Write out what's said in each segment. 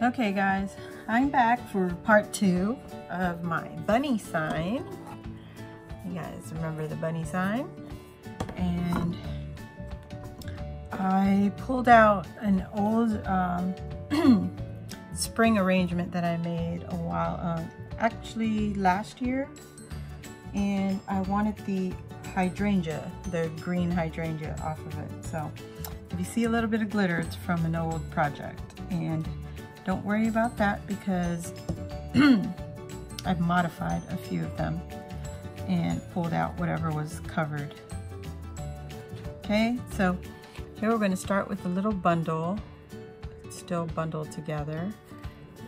Okay guys, I'm back for part 2 of my bunny sign. You guys remember the bunny sign? And I pulled out an old spring arrangement that I made a while, actually last year. And I wanted the hydrangea, the green hydrangea off of it. So if you see a little bit of glitter, it's from an old project. And don't worry about that because I've modified a few of them and pulled out whatever was covered. Okay, so here we're going to start with a little bundle. It's still bundled together.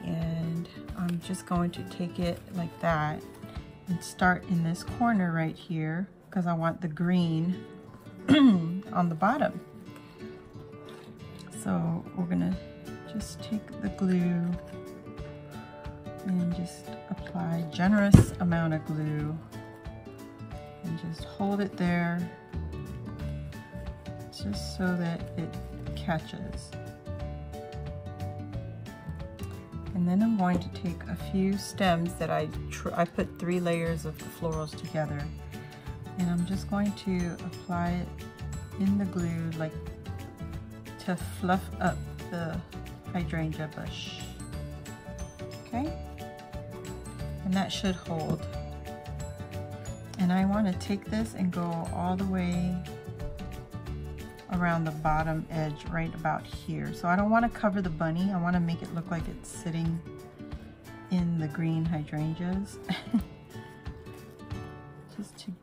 And I'm just going to take it like that and start in this corner right here because I want the green on the bottom. So we're going to just take the glue and just apply a generous amount of glue and just hold it there just so that it catches. And then I'm going to take a few stems that I put 3 layers of the florals together, and I'm just going to apply it in the glue like to fluff up the hydrangea bush. Okay, and that should hold. And I want to take this and go all the way around the bottom edge right about here. So I don't want to cover the bunny. I want to make it look like it's sitting in the green hydrangeas. Just to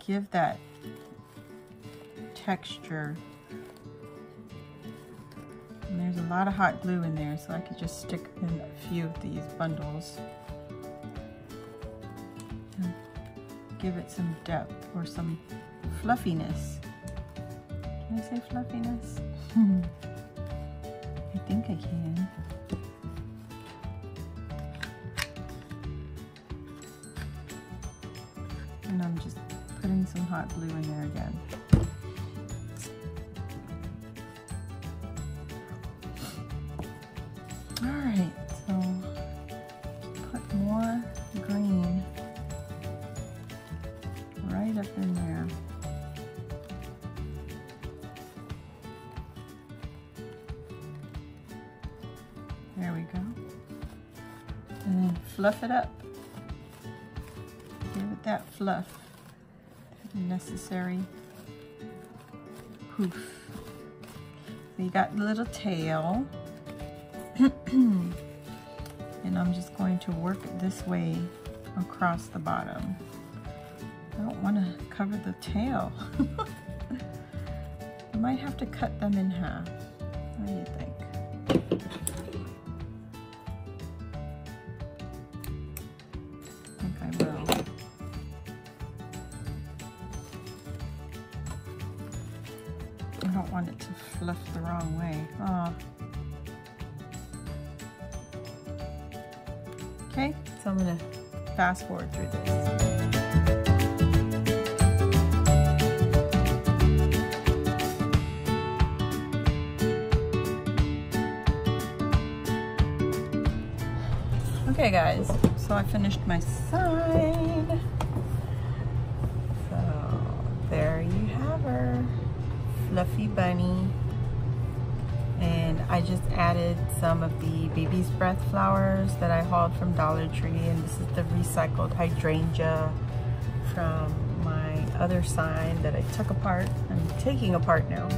give that texture. And there's a lot of hot glue in there, so I could just stick in a few of these bundles and give it some depth or some fluffiness. Can I say fluffiness? I think I can. And I'm just putting some hot glue in there again. Alright, so put more green right up in there. There we go. And then fluff it up. Give it that fluff. Necessary poof. So you got the little tail. And I'm just going to work it this way across the bottom. I don't want to cover the tail. I might have to cut them in half. What do you think? I think I will. I don't want it to fluff the wrong way. Oh. Okay, so I'm going to fast forward through this. Okay guys, so I finished my sign. So there you have her, fluffy bunny. And I just added some of the baby's breath flowers that I hauled from Dollar Tree, and this is the recycled hydrangea from my other sign that I took apart. I'm taking apart now.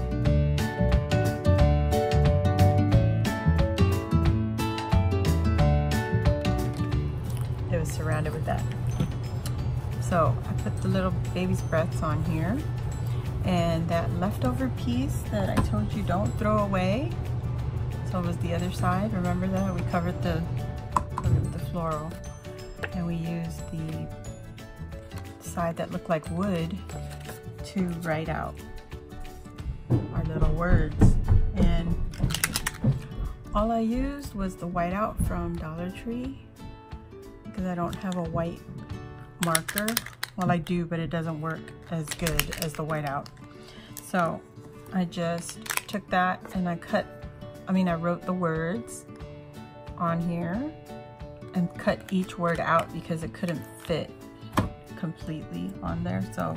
It was surrounded with that. So I put the little baby's breaths on here. And that leftover piece that I told you don't throw away, so it was the other side. Remember that? We covered the floral, and we used the side that looked like wood to write out our little words. And all I used was the whiteout from Dollar Tree because I don't have a white marker. Well, I do, but it doesn't work as good as the whiteout. So I just took that and I wrote the words on here and cut each word out because it couldn't fit completely on there. So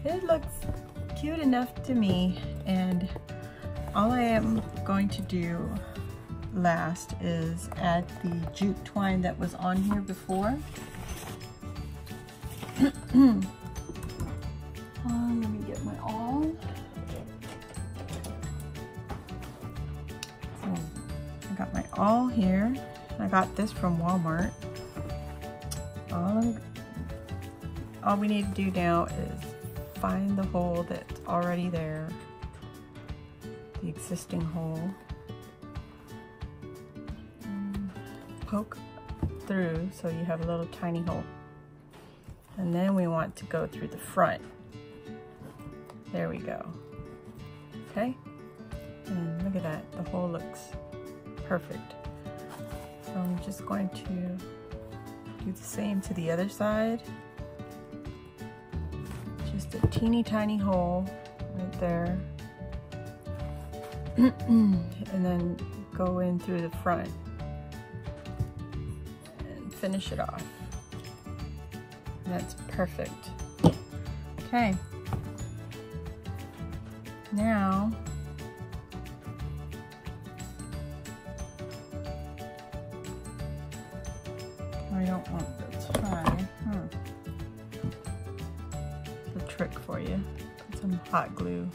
it looks cute enough to me, and all I am going to do last is add the jute twine that was on here before. Let me get my awl. So I got my awl here. I got this from Walmart. All we need to do now is find the hole that's already there, the existing hole. Poke through so you have a little tiny hole. And then we want to go through the front. There we go. Okay? And look at that, the hole looks perfect. So I'm just going to do the same to the other side. Just a teeny tiny hole right there. And then go in through the front and finish it off. That's perfect. Okay. Now, I don't want the tie. The trick for you. Put some hot glue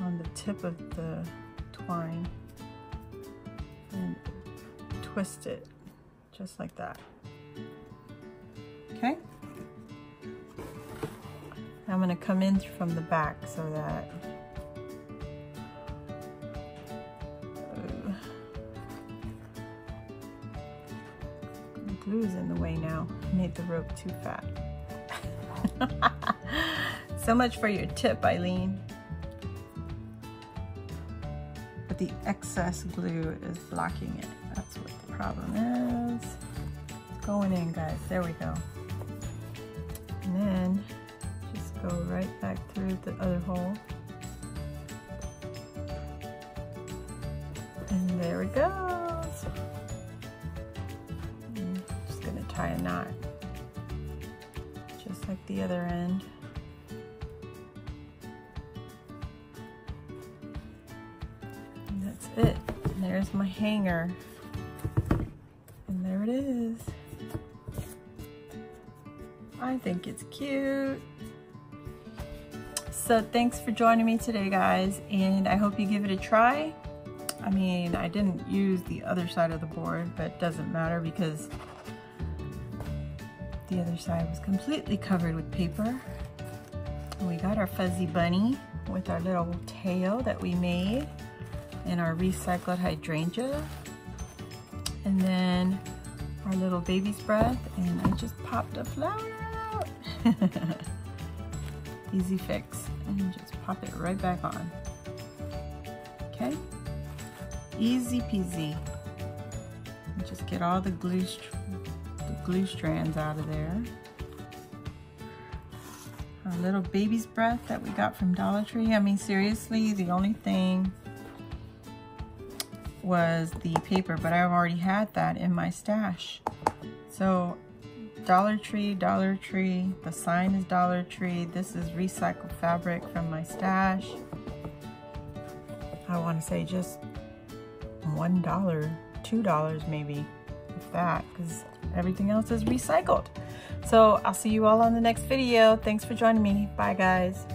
on the tip of the twine and twist it just like that. Okay? I'm going to come in from the back so that the glue's in the way now. I made the rope too fat. So much for your tip, Eileen. But the excess glue is blocking it. That's what the problem is. It's going in, guys. There we go. And then just go right back through the other hole. And there it goes. I'm just gonna tie a knot, just like the other end. And that's it. And there's my hanger. And there it is. I think it's cute. So thanks for joining me today, guys, and I hope you give it a try. I mean, I didn't use the other side of the board, but it doesn't matter because the other side was completely covered with paper. And we got our fuzzy bunny with our little tail that we made and our recycled hydrangea. And then our little baby's breath, and I just popped a flower out. Easy fix, and just pop it right back on. Okay, easy peasy. And just get all the glue strands out of there. Our little baby's breath that we got from Dollar Tree. I mean, seriously, the only thing was the paper, but I've already had that in my stash. So Dollar Tree, the sign is Dollar Tree. This is recycled fabric from my stash. I want to say just $1, $2 maybe, if that, because everything else is recycled. So I'll see you all on the next video. Thanks for joining me. Bye, guys.